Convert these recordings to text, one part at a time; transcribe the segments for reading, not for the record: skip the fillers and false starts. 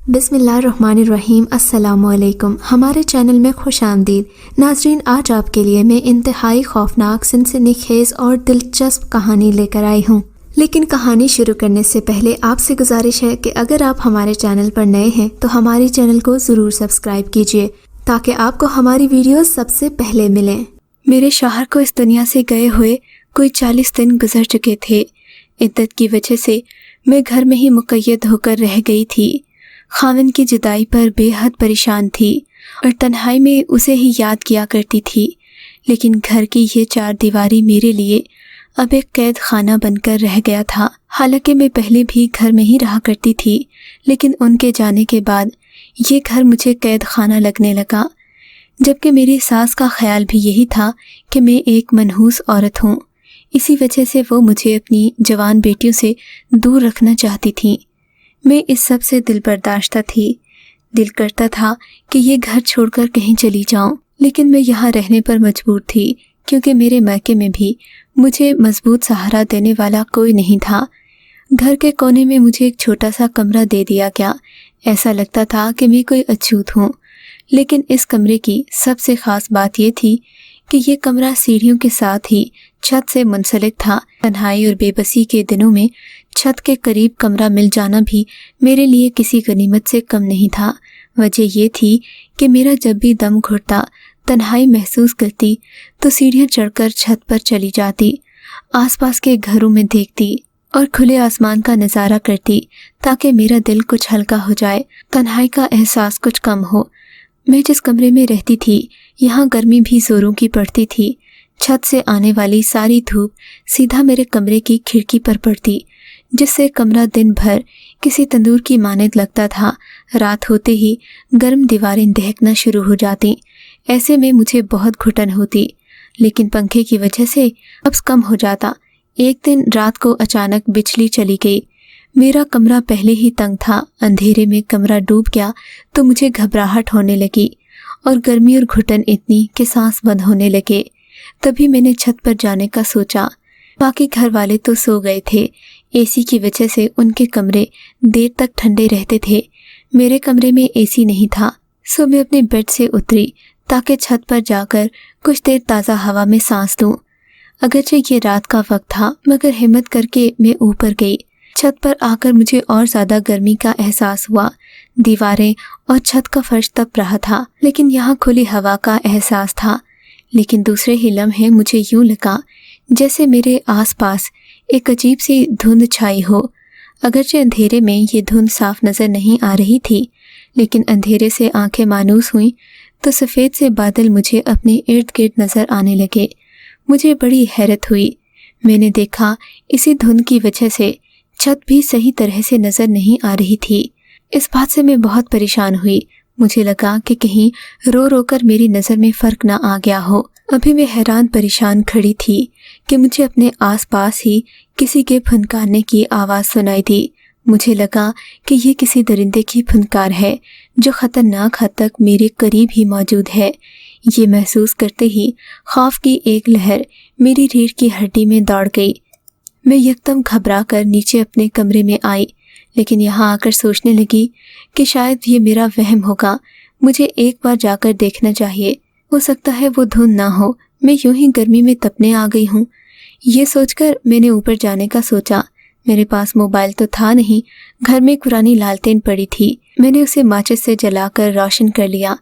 बिस्मिल्लाहिर्रहमानिर्रहीम। अस्सलामुअलैकुम। हमारे चैनल में खुश आमदीद। नाजरीन, आज आपके लिए मैं इंतहाई खौफनाक, सनसनीखेज और दिलचस्प कहानी लेकर आई हूँ। लेकिन कहानी शुरू करने से पहले आपसे गुजारिश है कि अगर आप हमारे चैनल पर नए हैं तो हमारे चैनल को ज़रूर सब्सक्राइब कीजिए ताकि आपको हमारी वीडियोस सबसे पहले मिलें। मेरे शौहर को इस दुनिया से गए हुए कोई 40 दिन गुजर चुके थे। इद्दत की वजह से मैं घर में ही मुक़य्यद होकर रह गई थी। खाविन की जुदाई पर बेहद परेशान थी और तन्हाई में उसे ही याद किया करती थी। लेकिन घर की ये चार दीवारी मेरे लिए अब एक कैद खाना बनकर रह गया था। हालांकि मैं पहले भी घर में ही रहा करती थी, लेकिन उनके जाने के बाद ये घर मुझे कैद खाना लगने लगा। जबकि मेरी सास का ख्याल भी यही था कि मैं एक मनहूस औरत हूँ। इसी वजह से वो मुझे अपनी जवान बेटियों से दूर रखना चाहती थी। मैं इस सब से दिल बर्दाश्ता थी। दिल करता था कि ये घर छोड़कर कहीं चली जाऊं, लेकिन मैं यहाँ रहने पर मजबूर थी क्योंकि मेरे मायके में भी मुझे मजबूत सहारा देने वाला कोई नहीं था। घर के कोने में मुझे एक छोटा सा कमरा दे दिया गया। ऐसा लगता था कि मैं कोई अछूत हूँ। लेकिन इस कमरे की सबसे ख़ास बात यह थी कि ये कमरा सीढ़ियों के साथ ही छत से मुंसलिक था। तन्हाई और बेबसी के दिनों में छत के करीब कमरा मिल जाना भी मेरे लिए किसी गनीमत से कम नहीं था। वजह यह थी कि मेरा जब भी दम घुटता, तन्हाई महसूस करती तो सीढ़ियाँ चढ़कर छत पर चली जाती, आसपास के घरों में देखती और खुले आसमान का नज़ारा करती ताकि मेरा दिल कुछ हल्का हो जाए, तन्हाई का एहसास कुछ कम हो। मैं जिस कमरे में रहती थी यहाँ गर्मी भी जोरों की पड़ती थी। छत से आने वाली सारी धूप सीधा मेरे कमरे की खिड़की पर पड़ती, जिससे कमरा दिन भर किसी तंदूर की मानद लगता था। रात होते ही गर्म दीवारें दहकना शुरू हो जाती। ऐसे में मुझे बहुत घुटन होती, लेकिन पंखे की वजह से कब्ज़ कम हो जाता। एक दिन रात को अचानक बिजली चली गई। मेरा कमरा पहले ही तंग था। अंधेरे में कमरा डूब गया तो मुझे घबराहट होने लगी और गर्मी और घुटन इतनी कि सांस बंद होने लगे। तभी मैंने छत पर जाने का सोचा। बाकी घर वाले तो सो गए थे। एसी की वजह से उनके कमरे देर तक ठंडे रहते थे। मेरे कमरे में एसी नहीं था, सो मैं अपने बेड से उतरी ताकि छत पर जाकर कुछ देर ताज़ा हवा में सांस लूं। अगरचे ये रात का वक्त था, मगर हिम्मत करके मैं ऊपर गई। छत पर आकर मुझे और ज़्यादा गर्मी का एहसास हुआ। दीवारें और छत का फर्श तप रहा था, लेकिन यहाँ खुली हवा का एहसास था। लेकिन दूसरे ही लम्हे मुझे यूं लगा जैसे मेरे आसपास एक अजीब सी धुंध छाई हो। अगरचे अंधेरे में ये धुंध साफ नज़र नहीं आ रही थी, लेकिन अंधेरे से आंखें मानूस हुईं तो सफ़ेद से बादल मुझे अपने इर्द गिर्द नज़र आने लगे। मुझे बड़ी हैरत हुई। मैंने देखा इसी धुंध की वजह से छत भी सही तरह से नज़र नहीं आ रही थी। इस बात से मैं बहुत परेशान हुई। मुझे लगा कि कहीं रो रो कर मेरी नज़र में फ़र्क ना आ गया हो। अभी मैं हैरान परेशान खड़ी थी कि मुझे अपने आसपास ही किसी के फुनकारने की आवाज़ सुनाई दी। मुझे लगा कि ये किसी दरिंदे की फुनकार है जो ख़तरनाक हद तक मेरे करीब ही मौजूद है। ये महसूस करते ही खौफ की एक लहर मेरी रीढ़ की हड्डी में दौड़ गई। मैं यकदम घबरा कर नीचे अपने कमरे में आई, लेकिन यहाँ आकर सोचने लगी कि शायद ये मेरा वहम होगा। मुझे एक बार जाकर देखना चाहिए, हो सकता है वो धुंध ना हो, मैं यूं ही गर्मी में तपने आ गई हूँ। ये सोचकर मैंने ऊपर जाने का सोचा। मेरे पास मोबाइल तो था नहीं, घर में पुरानी लालटेन पड़ी थी। मैंने उसे माचिस से जलाकर रोशन कर लिया।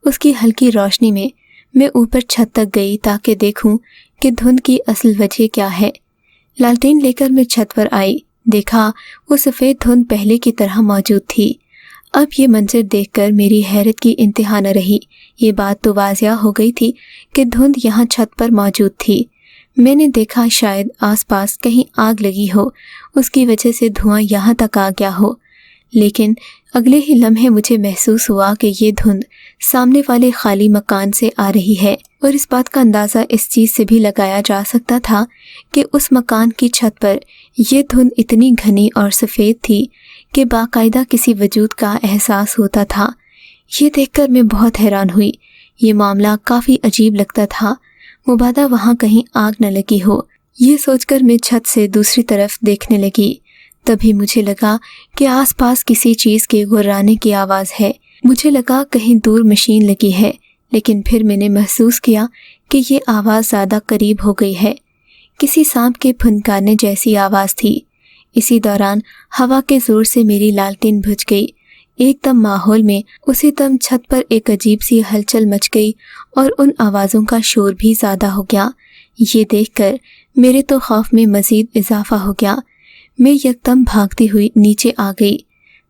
उसकी हल्की रोशनी में मैं ऊपर छत तक गई ताकि देखूं कि धुंध की असल वजह क्या है। लालटेन लेकर मैं छत पर आई। देखा वो सफ़ेद धुंध पहले की तरह मौजूद थी। अब ये मंजर देखकर मेरी हैरत की इंतहा न रही। ये बात तो वाज़िया हो गई थी कि धुंध यहाँ छत पर मौजूद थी। मैंने देखा शायद आसपास कहीं आग लगी हो, उसकी वजह से धुआं यहाँ तक आ गया हो। लेकिन अगले ही लम्हे मुझे महसूस हुआ कि ये धुंध सामने वाले खाली मकान से आ रही है, और इस बात का अंदाज़ा इस चीज़ से भी लगाया जा सकता था कि उस मकान की छत पर यह धुंध इतनी घनी और सफ़ेद थी कि बाकायदा किसी वजूद का एहसास होता था। ये देखकर मैं बहुत हैरान हुई। ये मामला काफ़ी अजीब लगता था। मुबादा वहाँ कहीं आग न लगी हो। ये सोचकर मैं छत से दूसरी तरफ देखने लगी। तभी मुझे लगा कि आसपास किसी चीज़ के गुर्राने की आवाज़ है। मुझे लगा कहीं दूर मशीन लगी है, लेकिन फिर मैंने महसूस किया कि ये आवाज़ ज़्यादा करीब हो गई है। किसी सांप के फुनकारने जैसी आवाज़ थी। इसी दौरान हवा के ज़ोर से मेरी लालटेन बुझ गई। एकदम माहौल में उसी दम छत पर एक अजीब सी हलचल मच गई और उन आवाज़ों का शोर भी ज़्यादा हो गया। ये देखकर मेरे तो खौफ में मज़ीद इजाफा हो गया। मैं यकदम भागती हुई नीचे आ गई।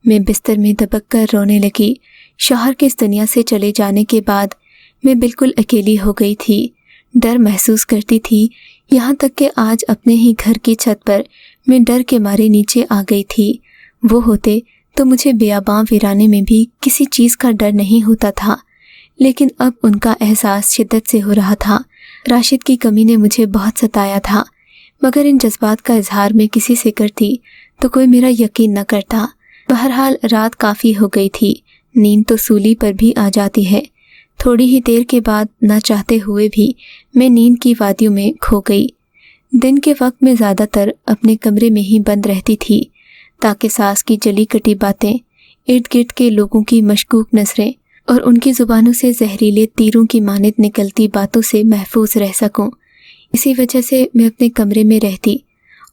मैं बिस्तर में दबक कर रोने लगी। शौहर के इस दुनिया से चले जाने के बाद मैं बिल्कुल अकेली हो गई थी। डर महसूस करती थी, यहाँ तक कि आज अपने ही घर की छत पर मैं डर के मारे नीचे आ गई थी। वो होते तो मुझे बेआबां वीराने में भी किसी चीज़ का डर नहीं होता था, लेकिन अब उनका एहसास शिद्दत से हो रहा था। राशिद की कमी ने मुझे बहुत सताया था, मगर इन जज्बात का इजहार मैं किसी से करती तो कोई मेरा यकीन न करता। बहरहाल रात काफ़ी हो गई थी। नींद तो सूली पर भी आ जाती है। थोड़ी ही देर के बाद न चाहते हुए भी मैं नींद की वादियों में खो गई। दिन के वक्त में ज़्यादातर अपने कमरे में ही बंद रहती थी, ताकि सास की जली कटी बातें, इर्द गिर्द के लोगों की मशकूक नज़रें और उनकी ज़ुबानों से जहरीले तीरों की मानित निकलती बातों से महफूज रह सकूं। इसी वजह से मैं अपने कमरे में रहती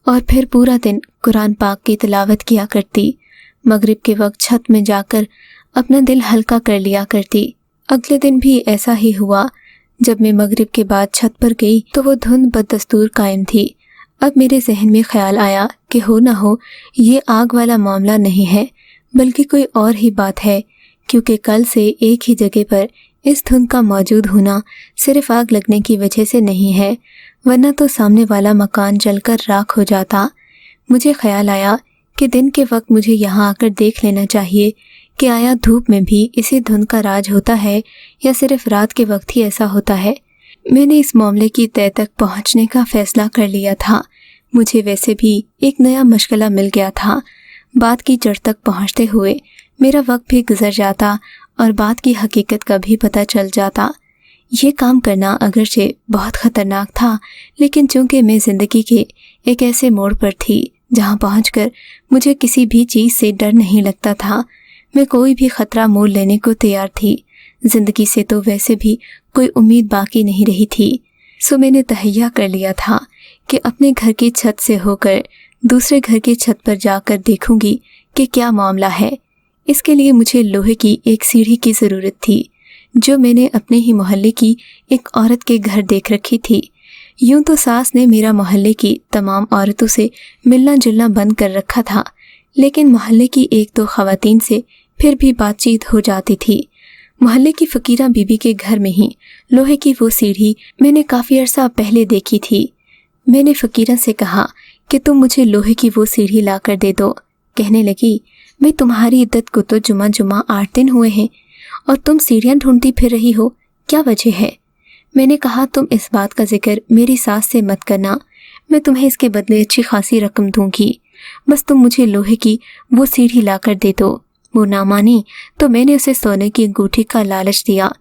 और फिर पूरा दिन कुरान पाक की तिलावत किया करती। मगरिब के वक्त छत में जाकर अपना दिल हल्का कर लिया करती। अगले दिन भी ऐसा ही हुआ। जब मैं मगरिब के बाद छत पर गई तो वो धुंध बदस्तूर कायम थी। अब मेरे जहन में ख्याल आया कि हो ना हो ये आग वाला मामला नहीं है, बल्कि कोई और ही बात है, क्योंकि कल से एक ही जगह पर इस धुंध का मौजूद होना सिर्फ आग लगने की वजह से नहीं है, वरना तो सामने वाला मकान जलकर राख हो जाता। मुझे ख्याल आया कि दिन के वक्त मुझे यहाँ आकर देख लेना चाहिए कि आया धूप में भी इसी धुंध का राज होता है या सिर्फ रात के वक्त ही ऐसा होता है। मैंने इस मामले की तह तक पहुँचने का फैसला कर लिया था। मुझे वैसे भी एक नया मशगला मिल गया था। बात की जड़ तक पहुँचते हुए मेरा वक्त भी गुजर जाता और बात की हकीकत का भी पता चल जाता। ये काम करना अगरचे बहुत ख़तरनाक था, लेकिन चूंकि मैं ज़िंदगी के एक ऐसे मोड़ पर थी जहाँ पहुँचकर मुझे किसी भी चीज़ से डर नहीं लगता था, मैं कोई भी ख़तरा मोल लेने को तैयार थी। ज़िंदगी से तो वैसे भी कोई उम्मीद बाकी नहीं रही थी। सो मैंने तहैया कर लिया था कि अपने घर की छत से होकर दूसरे घर की छत पर जाकर देखूंगी कि क्या मामला है। इसके लिए मुझे लोहे की एक सीढ़ी की ज़रूरत थी, जो मैंने अपने ही मोहल्ले की एक औरत के घर देख रखी थी। यूं तो सास ने मेरा मोहल्ले की तमाम औरतों से मिलना जुलना बंद कर रखा था, लेकिन मोहल्ले की एक दो ख़वातीन से फिर भी बातचीत हो जाती थी। मोहल्ले की फ़कीरा बीबी के घर में ही लोहे की वो सीढ़ी मैंने काफ़ी अरसा पहले देखी थी। मैंने फ़कीरा से कहा कि तुम मुझे लोहे की वो सीढ़ी ला कर दे दो। कहने लगी, मैं तुम्हारी इद्दत को तो जुमा 8 दिन हुए हैं और तुम सीढ़ियाँ ढूंढती फिर रही हो, क्या वजह है? मैंने कहा, तुम इस बात का जिक्र मेरी सास से मत करना, मैं तुम्हें इसके बदले अच्छी खासी रकम दूंगी, बस तुम मुझे लोहे की वो सीढ़ी ला कर दे दो। वो ना मानी तो मैंने उसे सोने की अंगूठी का लालच दिया।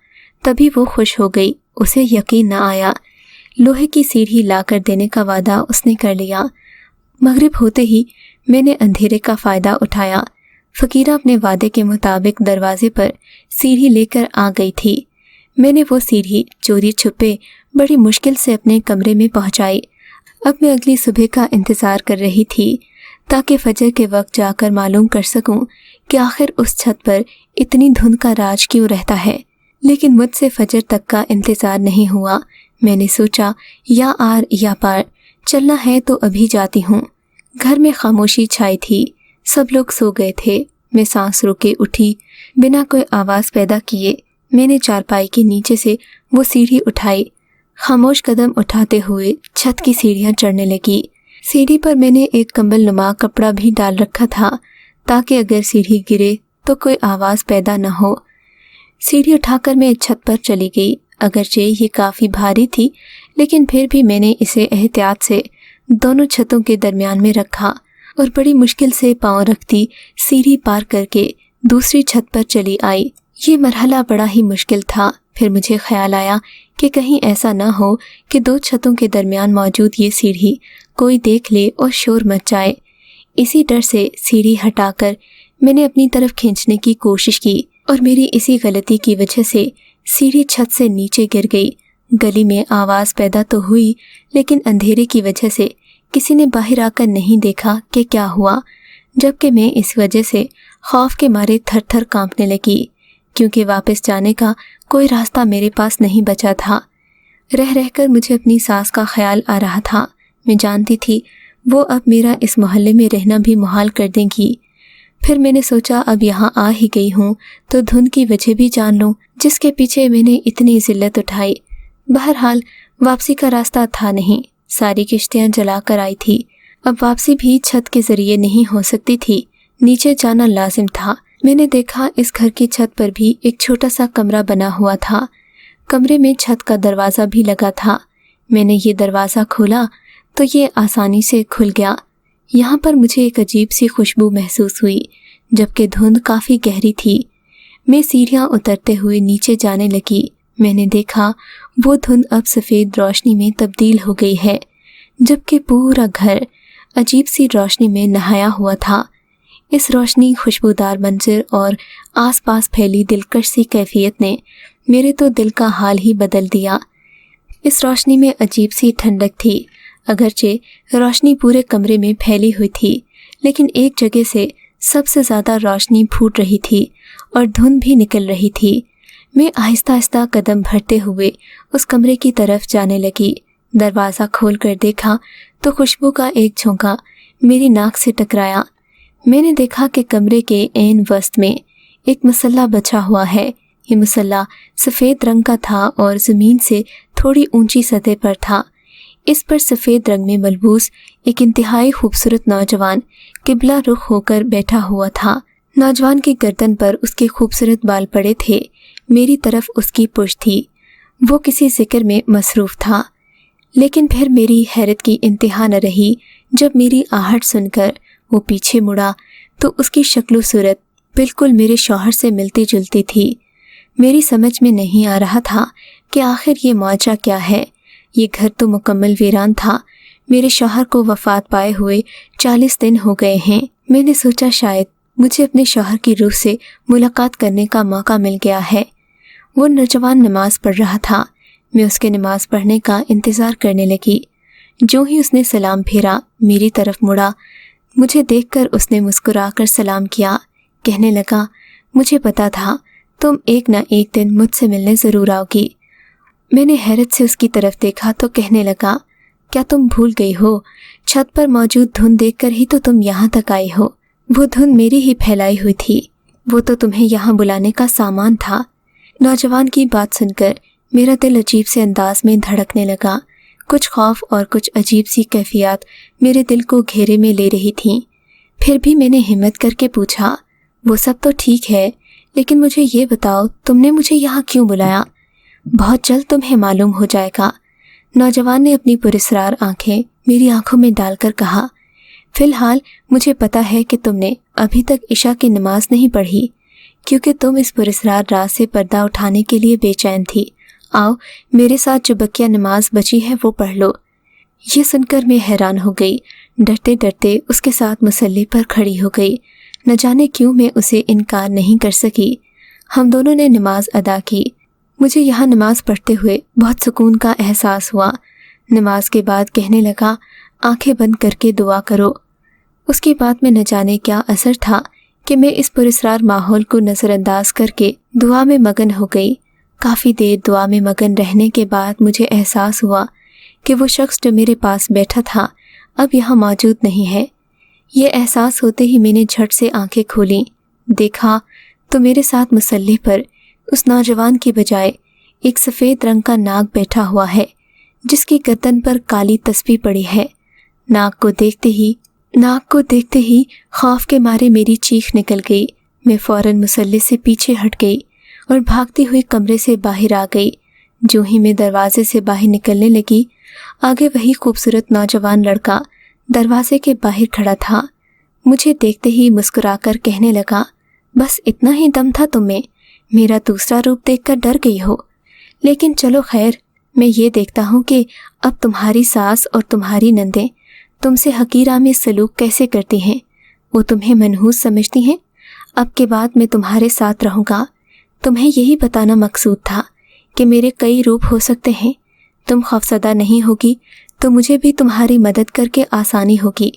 तभी वो खुश हो गई। उसे यकीन न आया। लोहे की सीढ़ी ला कर देने का वादा उसने कर लिया। मगरिब होते ही मैंने अंधेरे का फ़ायदा उठाया। फ़कीरा अपने वादे के मुताबिक दरवाजे पर सीढ़ी लेकर आ गई थी। मैंने वो सीढ़ी चोरी छुपे बड़ी मुश्किल से अपने कमरे में पहुंचाई। अब मैं अगली सुबह का इंतज़ार कर रही थी, ताकि फजर के वक्त जाकर मालूम कर सकूं कि आखिर उस छत पर इतनी धुंध का राज क्यों रहता है। लेकिन मुझसे फजर तक का इंतज़ार नहीं हुआ। मैंने सोचा, या आर या पार, चलना है तो अभी जाती हूँ। घर में खामोशी छाई थी, सब लोग सो गए थे। मैं सांस रोके उठी, बिना कोई आवाज़ पैदा किए मैंने चारपाई के नीचे से वो सीढ़ी उठाई। खामोश कदम उठाते हुए छत की सीढ़ियाँ चढ़ने लगी। सीढ़ी पर मैंने एक कंबल नुमा कपड़ा भी डाल रखा था, ताकि अगर सीढ़ी गिरे तो कोई आवाज़ पैदा न हो। सीढ़ी उठाकर मैं छत पर चली गई। अगरचे ये काफ़ी भारी थी, लेकिन फिर भी मैंने इसे एहतियात से दोनों छतों के दरमियान में रखा और बड़ी मुश्किल से पाँव रखती सीढ़ी पार करके दूसरी छत पर चली आई। ये मरहला बड़ा ही मुश्किल था। फिर मुझे ख्याल आया कि कहीं ऐसा न हो कि दो छतों के दरमियान मौजूद ये सीढ़ी कोई देख ले और शोर मच जाए। इसी डर से सीढ़ी हटाकर मैंने अपनी तरफ खींचने की कोशिश की और मेरी इसी गलती की वजह से सीढ़ी छत से नीचे गिर गई। गली में आवाज़ पैदा तो हुई, लेकिन अंधेरे की वजह से किसी ने बाहर आकर नहीं देखा कि क्या हुआ, जबकि मैं इस वजह से खौफ के मारे थर थर कांपने लगी, क्योंकि वापस जाने का कोई रास्ता मेरे पास नहीं बचा था। रह रहकर मुझे अपनी सास का ख्याल आ रहा था। मैं जानती थी वो अब मेरा इस मोहल्ले में रहना भी मुहाल कर देंगी। फिर मैंने सोचा अब यहाँ आ ही गई हूँ तो धुन की वजह भी जान लूँ, जिसके पीछे मैंने इतनी जिल्लत उठाई। बहरहाल वापसी का रास्ता था नहीं, सारी किश्तियाँ जला कर आई थी। अब वापसी भी छत के जरिए नहीं हो सकती थी, नीचे जाना लाजिम था। मैंने देखा इस घर की छत पर भी एक छोटा सा कमरा बना हुआ था। कमरे में छत का दरवाज़ा भी लगा था। मैंने ये दरवाज़ा खोला तो ये आसानी से खुल गया। यहाँ पर मुझे एक अजीब सी खुशबू महसूस हुई, जबकि धुंध काफ़ी गहरी थी। मैं सीढ़ियाँ उतरते हुए नीचे जाने लगी। मैंने देखा वो धुंध अब सफ़ेद रोशनी में तब्दील हो गई है, जबकि पूरा घर अजीब सी रोशनी में नहाया हुआ था। इस रोशनी, खुशबूदार मंजर और आसपास फैली दिलकश सी कैफियत ने मेरे तो दिल का हाल ही बदल दिया। इस रोशनी में अजीब सी ठंडक थी। अगरचे रोशनी पूरे कमरे में फैली हुई थी, लेकिन एक जगह से सबसे ज़्यादा रोशनी फूट रही थी और धुंध भी निकल रही थी। मैं आहिस्ता आहिस्ता कदम भरते हुए उस कमरे की तरफ जाने लगी। दरवाज़ा खोल कर देखा तो खुशबू का एक झोंका मेरी नाक से टकराया। मैंने देखा कि कमरे के ऐन वस्त में एक मसल्ला बचा हुआ है। ये मसल्ला सफ़ेद रंग का था और ज़मीन से थोड़ी ऊंची सतह पर था। इस पर सफ़ेद रंग में मलबूस एक इंतहाई खूबसूरत नौजवान किबला रुख होकर बैठा हुआ था। नौजवान की गर्दन पर उसके खूबसूरत बाल पड़े थे। मेरी तरफ उसकी पुश्त थी। वो किसी जिक्र में मसरूफ़ था, लेकिन फिर मेरी हैरत की इंतहा न रही जब मेरी आहट सुनकर वो पीछे मुड़ा तो उसकी शक्ल सूरत बिल्कुल मेरे शौहर से मिलती जुलती थी। मेरी समझ में नहीं आ रहा था कि आखिर ये मौजा क्या है। ये घर तो मुकम्मल वीरान था। मेरे शौहर को वफ़ात पाए हुए 40 दिन हो गए हैं। मैंने सोचा शायद मुझे अपने शौहर की रूह से मुलाकात करने का मौका मिल गया है। वो नौजवान नमाज़ पढ़ रहा था। मैं उसके नमाज़ पढ़ने का इंतज़ार करने लगी। जो ही उसने सलाम फेरा, मेरी तरफ मुड़ा। मुझे देखकर उसने मुस्कुरा कर सलाम किया। कहने लगा, मुझे पता था तुम एक न एक दिन मुझसे मिलने ज़रूर आओगी। मैंने हैरत से उसकी तरफ देखा तो कहने लगा, क्या तुम भूल गई हो? छत पर मौजूद धुंध देखकर ही तो तुम यहाँ तक आई हो। वो धुंध मेरी ही फैलाई हुई थी। वो तो तुम्हें यहाँ बुलाने का सामान था। नौजवान की बात सुनकर मेरा दिल अजीब से अंदाज में धड़कने लगा। कुछ खौफ और कुछ अजीब सी कैफियत मेरे दिल को घेरे में ले रही थीं। फिर भी मैंने हिम्मत करके पूछा, वो सब तो ठीक है, लेकिन मुझे ये बताओ तुमने मुझे यहाँ क्यों बुलाया? बहुत जल्द तुम्हें मालूम हो जाएगा। नौजवान ने अपनी पुरस्रार आंखें मेरी आंखों में डालकर कहा, फ़िलहाल मुझे पता है कि तुमने अभी तक इशा की नमाज नहीं पढ़ी, क्योंकि तुम इस पुरस्रार रात से पर्दा उठाने के लिए बेचैन थी। आओ मेरे साथ जो बकिया नमाज बची है वो पढ़ लो। ये सुनकर मैं हैरान हो गई। डरते डरते उसके साथ मुसल्ले पर खड़ी हो गई। न जाने क्यों मैं उसे इनकार नहीं कर सकी। हम दोनों ने नमाज अदा की। मुझे यहाँ नमाज पढ़ते हुए बहुत सुकून का एहसास हुआ। नमाज के बाद कहने लगा, आंखें बंद करके दुआ करो। उसकी बात में न जाने क्या असर था कि मैं इस पुरस्रार माहौल को नज़रअंदाज करके दुआ में मगन हो गई। काफ़ी देर दुआ में मगन रहने के बाद मुझे एहसास हुआ कि वो शख्स जो मेरे पास बैठा था अब यहाँ मौजूद नहीं है। ये एहसास होते ही मैंने झट से आंखें खोलीं। देखा तो मेरे साथ मुसल्ले पर उस नौजवान की बजाय एक सफ़ेद रंग का नाग बैठा हुआ है, जिसकी गर्दन पर काली तस्बीह पड़ी है। नाग को देखते ही खौफ के मारे मेरी चीख निकल गई। मैं फ़ौरन मुसल्ले से पीछे हट गई और भागती हुई कमरे से बाहर आ गई। जो ही मैं दरवाजे से बाहर निकलने लगी, आगे वही खूबसूरत नौजवान लड़का दरवाजे के बाहर खड़ा था। मुझे देखते ही मुस्कुराकर कहने लगा, बस इतना ही दम था तुम्हें? मेरा दूसरा रूप देखकर डर गई हो? लेकिन चलो खैर, मैं ये देखता हूँ कि अब तुम्हारी सास और तुम्हारी नंदें तुम से हकीरामेज़ सलूक कैसे करती हैं। वो तुम्हें मनहूस समझती हैं। अब के बाद मैं तुम्हारे साथ रहूँगा। तुम्हें यही बताना मकसूद था कि मेरे कई रूप हो सकते हैं। तुम खौफज़दा नहीं होगी तो मुझे भी तुम्हारी मदद करके आसानी होगी।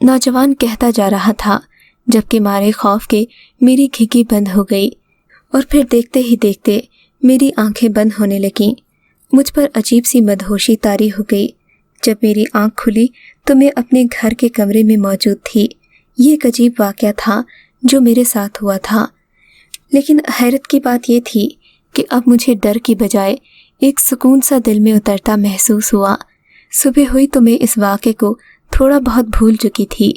नौजवान कहता जा रहा था, जबकि मारे खौफ के मेरी खिड़की बंद हो गई और फिर देखते ही देखते मेरी आंखें बंद होने लगीं। मुझ पर अजीब सी मदहोशी तारी हो गई। जब मेरी आंख खुली तो मैं अपने घर के कमरे में मौजूद थी। ये एक अजीब वाक़या था जो मेरे साथ हुआ था, लेकिन हैरत की बात यह थी कि अब मुझे डर की बजाय एक सुकून सा दिल में उतरता महसूस हुआ। सुबह हुई तो मैं इस वाक़े को थोड़ा बहुत भूल चुकी थी,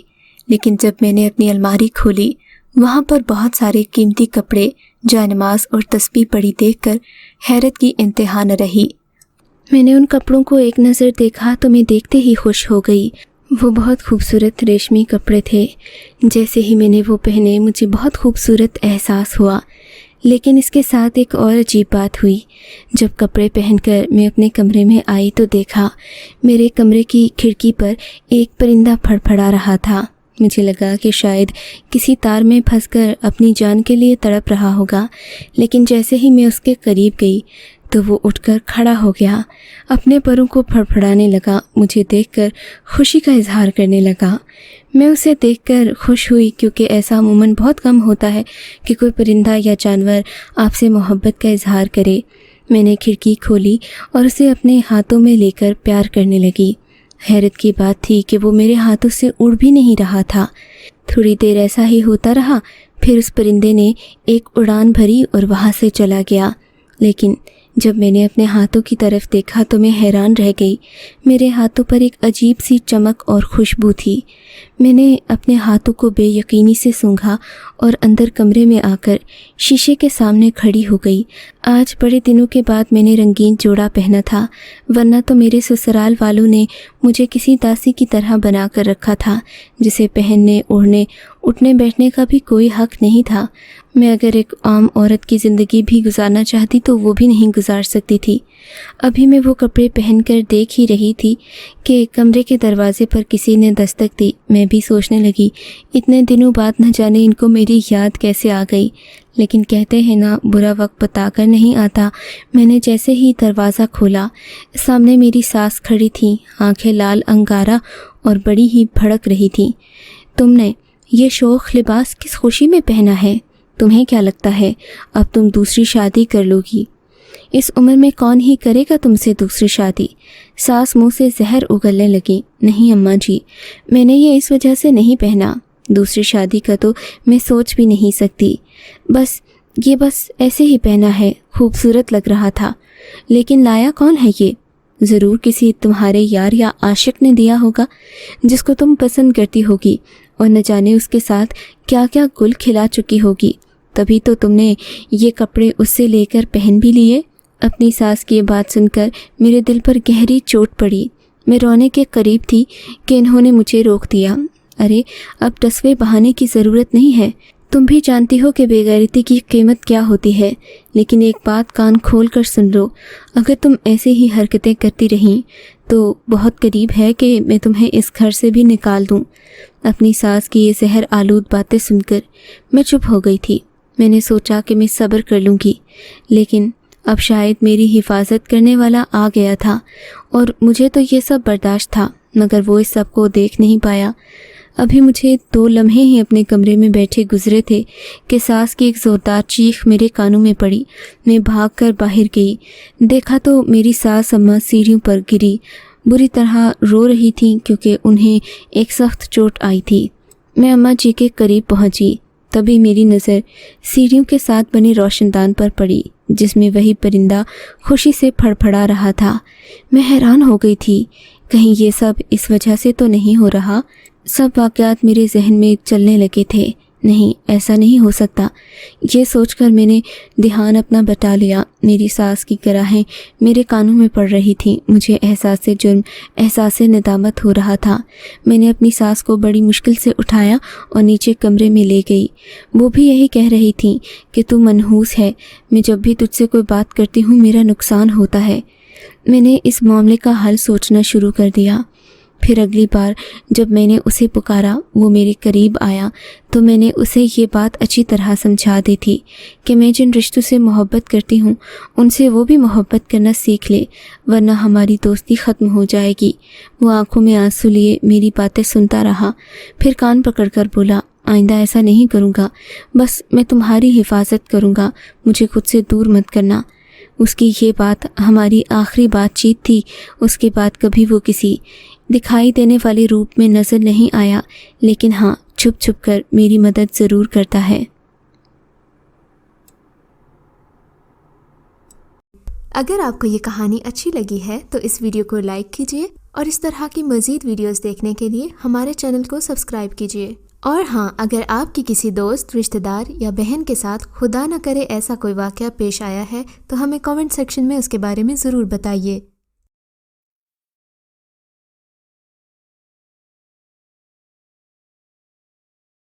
लेकिन जब मैंने अपनी अलमारी खोली वहाँ पर बहुत सारे कीमती कपड़े, जानमाज़ और तस्बीह पड़ी देखकर हैरत की इंतहा न रही। मैंने उन कपड़ों को एक नज़र देखा तो मैं देखते ही खुश हो गई। वो बहुत खूबसूरत रेशमी कपड़े थे। जैसे ही मैंने वो पहने मुझे बहुत खूबसूरत एहसास हुआ। लेकिन इसके साथ एक और अजीब बात हुई। जब कपड़े पहनकर मैं अपने कमरे में आई तो देखा मेरे कमरे की खिड़की पर एक परिंदा फड़फड़ा रहा था। मुझे लगा कि शायद किसी तार में फंसकर अपनी जान के लिए तड़प रहा होगा, लेकिन जैसे ही मैं उसके करीब गई तो वो उठकर खड़ा हो गया, अपने परों को फड़फड़ाने लगा। मुझे देखकर खुशी का इजहार करने लगा। मैं उसे देखकर खुश हुई, क्योंकि ऐसा अमूमन बहुत कम होता है कि कोई परिंदा या जानवर आपसे मोहब्बत का इजहार करे। मैंने खिड़की खोली और उसे अपने हाथों में लेकर प्यार करने लगी। हैरत की बात थी कि वो मेरे हाथों से उड़ भी नहीं रहा था। थोड़ी देर ऐसा ही होता रहा, फिर उस परिंदे ने एक उड़ान भरी और वहाँ से चला गया। लेकिन जब मैंने अपने हाथों की तरफ देखा तो मैं हैरान रह गई। मेरे हाथों पर एक अजीब सी चमक और खुशबू थी। मैंने अपने हाथों को बेयकीनी से सूंघा और अंदर कमरे में आकर शीशे के सामने खड़ी हो गई। आज बड़े दिनों के बाद मैंने रंगीन जोड़ा पहना था, वरना तो मेरे ससुराल वालों ने मुझे किसी दासी की तरह बना कर रखा था, जिसे पहनने, ओढ़ने, उठने बैठने का भी कोई हक नहीं था। मैं अगर एक आम औरत की ज़िंदगी भी गुजारना चाहती तो वो भी नहीं गुजार सकती थी। अभी मैं वो कपड़े पहनकर देख ही रही थी कि कमरे के दरवाजे पर किसी ने दस्तक दी। मैं भी सोचने लगी, इतने दिनों बाद न जाने इनको मेरी याद कैसे आ गई। लेकिन कहते हैं ना, बुरा वक्त बताकर नहीं आता। मैंने जैसे ही दरवाज़ा खोला, सामने मेरी सास खड़ी थी, आंखें लाल अंगारा और बड़ी ही भड़क रही थी। तुमने ये शौक लिबास किस खुशी में पहना है? तुम्हें क्या लगता है अब तुम दूसरी शादी कर लोगी? इस उम्र में कौन ही करेगा तुमसे दूसरी शादी? सास मुंह से जहर उगलने लगी। नहीं अम्मा जी, मैंने ये इस वजह से नहीं पहना। दूसरी शादी का तो मैं सोच भी नहीं सकती। बस ऐसे ही पहना है, खूबसूरत लग रहा था। लेकिन लाया कौन है ये? ज़रूर किसी तुम्हारे यार या आशिक ने दिया होगा, जिसको तुम पसंद करती होगी, और न जाने उसके साथ क्या क्या गुल खिला चुकी होगी। तभी तो तुमने ये कपड़े उससे लेकर पहन भी लिए। अपनी सास की बात सुनकर मेरे दिल पर गहरी चोट पड़ी। मैं रोने के करीब थी कि इन्होंने मुझे रोक दिया। अरे, अब टसवे बहाने की ज़रूरत नहीं है। तुम भी जानती हो कि बेगैरती की कीमत क्या होती है। लेकिन एक बात कान खोल कर सुन लो, अगर तुम ऐसे ही हरकतें करती रहीं तो बहुत करीब है कि मैं तुम्हें इस घर से भी निकाल दूं। अपनी सास की ये जहर आलूद बातें सुनकर मैं चुप हो गई थी। मैंने सोचा कि मैं सब्र कर लूँगी, लेकिन अब शायद मेरी हिफाजत करने वाला आ गया था और मुझे तो ये सब बर्दाश्त था, मगर वो इस सब को देख नहीं पाया। अभी मुझे 2 लम्हे ही अपने कमरे में बैठे गुजरे थे कि सास की एक ज़ोरदार चीख मेरे कानों में पड़ी। मैं भागकर बाहर गई। देखा तो मेरी सास अम्मा सीढ़ियों पर गिरी बुरी तरह रो रही थी, क्योंकि उन्हें एक सख्त चोट आई थी। मैं अम्मा जी के करीब पहुंची। तभी मेरी नज़र सीढ़ियों के साथ बने रोशनदान पर पड़ी, जिसमें वही परिंदा खुशी से फड़फड़ा रहा था। मैं हैरान हो गई थी, कहीं ये सब इस वजह से तो नहीं हो रहा। सब वाक़यात मेरे जहन में चलने लगे थे। नहीं, ऐसा नहीं हो सकता। ये सोचकर मैंने ध्यान अपना बटा लिया। मेरी सास की कराहें मेरे कानों में पड़ रही थीं। मुझे एहसास जुर्म, एहसास नदामत हो रहा था। मैंने अपनी सास को बड़ी मुश्किल से उठाया और नीचे कमरे में ले गई। वो भी यही कह रही थी कि तू मनहूस है। मैं जब भी तुझसे कोई बात करती हूँ मेरा नुकसान होता है। मैंने इस मामले का हल सोचना शुरू कर दिया। پھر اگلی بار جب میں نے اسے پکارا وہ میرے قریب آیا تو میں نے اسے یہ بات اچھی طرح سمجھا دی تھی کہ میں جن رشتوں سے محبت کرتی ہوں ان سے وہ بھی محبت کرنا سیکھ لے، ورنہ ہماری دوستی ختم ہو جائے گی۔ وہ آنکھوں میں آنسو لیے میری باتیں سنتا رہا، پھر کان پکڑ کر بولا، آئندہ ایسا نہیں کروں گا، بس میں تمہاری حفاظت کروں گا، مجھے خود سے دور مت کرنا۔ اس کی یہ بات ہماری آخری بات چیت تھی۔ اس کے بعد کبھی وہ کسی دکھائی دینے والے روپ میں نظر نہیں آیا، لیکن ہاں چھپ چھپ کر میری مدد ضرور کرتا ہے۔ اگر آپ کو یہ کہانی اچھی لگی ہے تو اس ویڈیو کو لائک کیجیے اور اس طرح کی مزید ویڈیوز دیکھنے کے لیے ہمارے چینل کو سبسکرائب کیجیے۔ اور ہاں، اگر آپ کی کسی دوست، رشتہ دار یا بہن کے ساتھ خدا نہ کرے ایسا کوئی واقعہ پیش آیا ہے تو ہمیں کامنٹ سیکشن میں اس کے بارے میں ضرور بتائیے۔